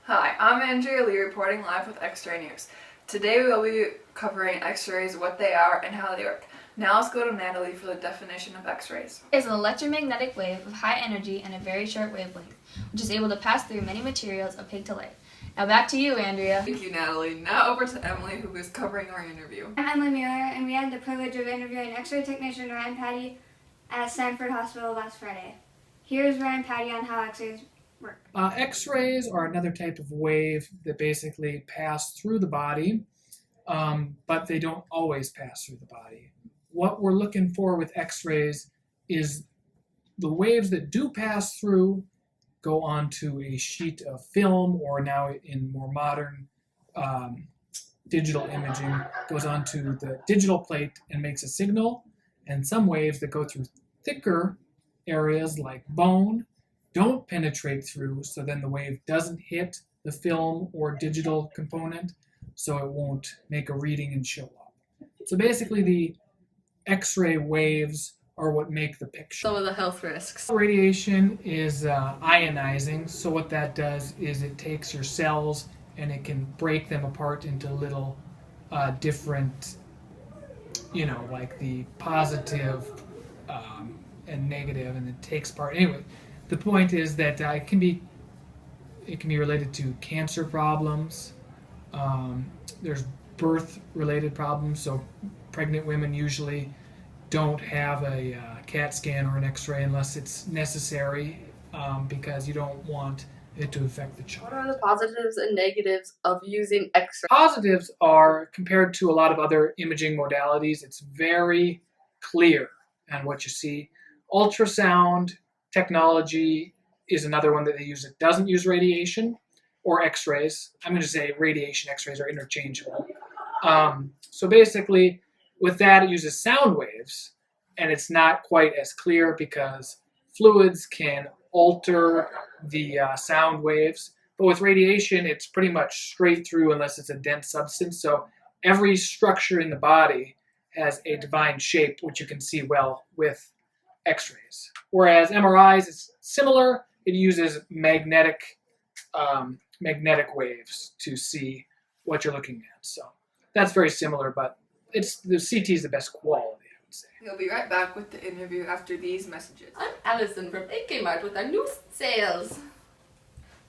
Hi, I'm Andrea Lee reporting live with X-Ray News. Today we will be covering X-rays, what they are, and how they work. Now let's go to Natalie for the definition of X-rays. Is an electromagnetic wave of high energy and a very short wavelength, which is able to pass through many materials opaque to light. Now back to you, Andrea. Thank you, Natalie. Now over to Emily, who is covering our interview. I'm Emily Mueller, and we had the privilege of interviewing X-ray technician Ryan Patty at Stanford Hospital last Friday. Here's Ryan Patty on how X-rays work. X-rays are another type of wave that basically pass through the body, but they don't always pass through the body. What we're looking for with X-rays is the waves that do pass through go onto a sheet of film, or now in more modern digital imaging, goes onto the digital plate and makes a signal. And some waves that go through thicker areas like bone don't penetrate through, so then the wave doesn't hit the film or digital component, so it won't make a reading and show up. So basically the X-ray waves are what make the picture. Some of the health risks. Radiation is ionizing, so what that does is it takes your cells and it can break them apart into little different, like the positive and negative, and it takes part. Anyway, the point is that it can be related to cancer problems. There's birth-related problems, so pregnant women usually don't have a CAT scan or an X-ray unless it's necessary, because you don't want it to affect the child. What are the positives and negatives of using X-ray? Positives are, compared to a lot of other imaging modalities, it's very clear on what you see. Ultrasound technology is another one that they use that doesn't use radiation or X-rays. I'm going to say radiation, X-rays are interchangeable. So basically, with that, it uses sound waves, and it's not quite as clear because fluids can alter the sound waves. But with radiation, it's pretty much straight through unless it's a dense substance. So every structure in the body has a defined shape, which you can see well with X-rays. Whereas MRIs is similar. It uses magnetic waves to see what you're looking at. So that's very similar, but the CT is the best quality, I would say. We'll be right back with the interview after these messages. I'm Allison from AK Mart with our new sales.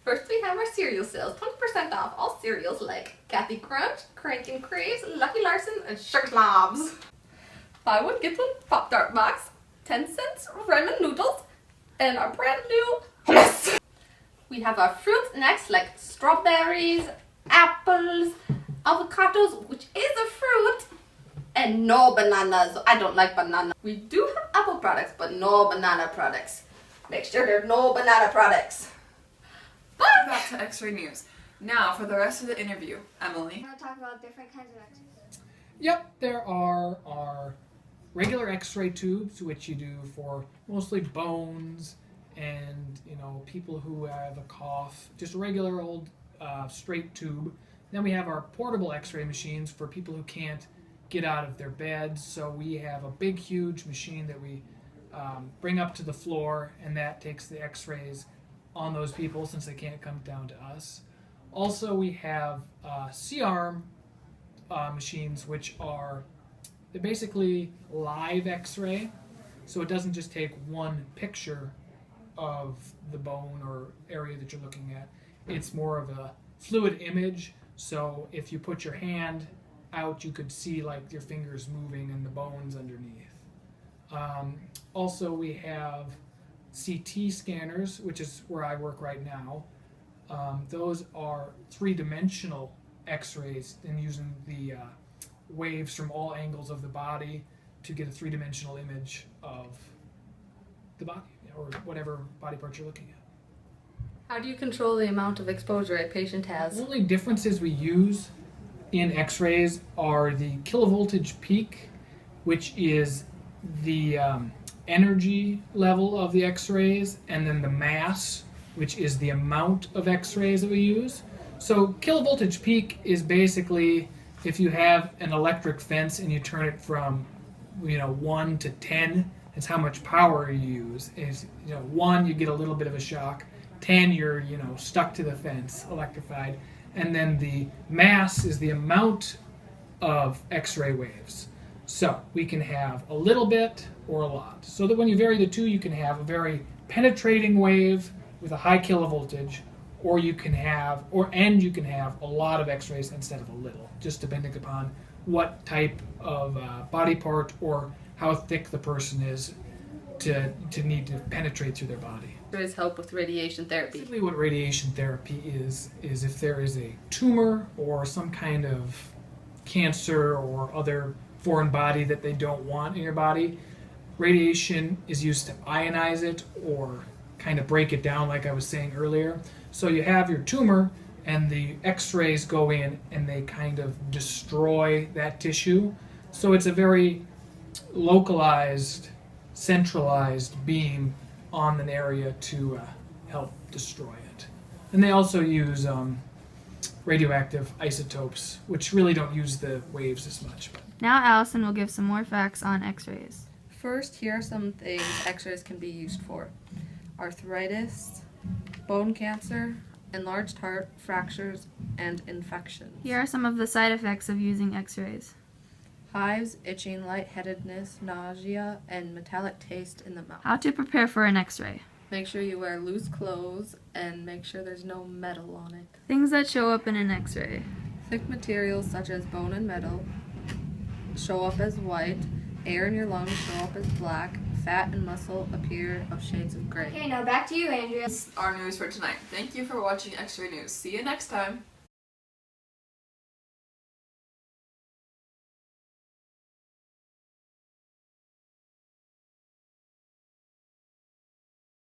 First, we have our cereal sales. 20% off all cereals like Kathy Crunch, Crankin' Craves, Lucky Larson, and Sugar Slobs. Buy one, get one Pop-Tart box, 10 cents ramen noodles, and our brand new hummus. We have our fruits next, like strawberries, apples, avocados, which is a fruit, and no bananas. I don't like banana. We do have apple products, but no banana products. Make sure there's no banana products. Back to X-Ray News. Now for the rest of the interview, Emily. I'm going to talk about different kinds of X-rays. Yep, there are our regular X-ray tubes, which you do for mostly bones and people who have a cough, just a regular old straight tube. Then we have our portable X-ray machines for people who can't get out of their beds. So we have a big, huge machine that we bring up to the floor, and that takes the X-rays on those people since they can't come down to us. Also, we have C-arm machines, which are basically live X-ray. So it doesn't just take one picture of the bone or area that you're looking at. It's more of a fluid image. So if you put your hand out, you could see like your fingers moving and the bones underneath. Also, we have CT scanners, which is where I work right now. Those are three-dimensional X-rays and using the waves from all angles of the body to get a three-dimensional image of the body or whatever body part you're looking at. How do you control the amount of exposure a patient has? The only differences we use in X-rays are the kilovoltage peak, which is the energy level of the X-rays, and then the mass, which is the amount of X-rays that we use. So kilovoltage peak is basically if you have an electric fence and you turn it from 1 to 10, it's how much power you use. Is 1, you get a little bit of a shock. 10, you're, stuck to the fence, electrified. And then the mass is the amount of X-ray waves. So we can have a little bit or a lot. So that when you vary the two, you can have a very penetrating wave with a high kilovoltage, or you can have a lot of X-rays instead of a little, just depending upon what type of body part or how thick the person is to need to penetrate through their body. X-rays help with radiation therapy. Basically what radiation therapy is if there is a tumor or some kind of cancer or other foreign body that they don't want in your body, radiation is used to ionize it or kind of break it down like I was saying earlier. So you have your tumor and the X-rays go in and they kind of destroy that tissue. So it's a very localized, centralized beam on an area to help destroy it. And they also use radioactive isotopes, which really don't use the waves as much. Now Allison will give some more facts on X-rays. First, here are some things X-rays can be used for. Arthritis, bone cancer, enlarged heart, fractures, and infections. Here are some of the side effects of using X-rays. Hives, itching, lightheadedness, nausea, and metallic taste in the mouth. How to prepare for an X-ray. Make sure you wear loose clothes and make sure there's no metal on it. Things that show up in an X-ray. Thick materials such as bone and metal show up as white. Air in your lungs show up as black. Fat and muscle appear of shades of gray. Okay, now back to you, Andrea. Our news for tonight. Thank you for watching X-Ray News. See you next time.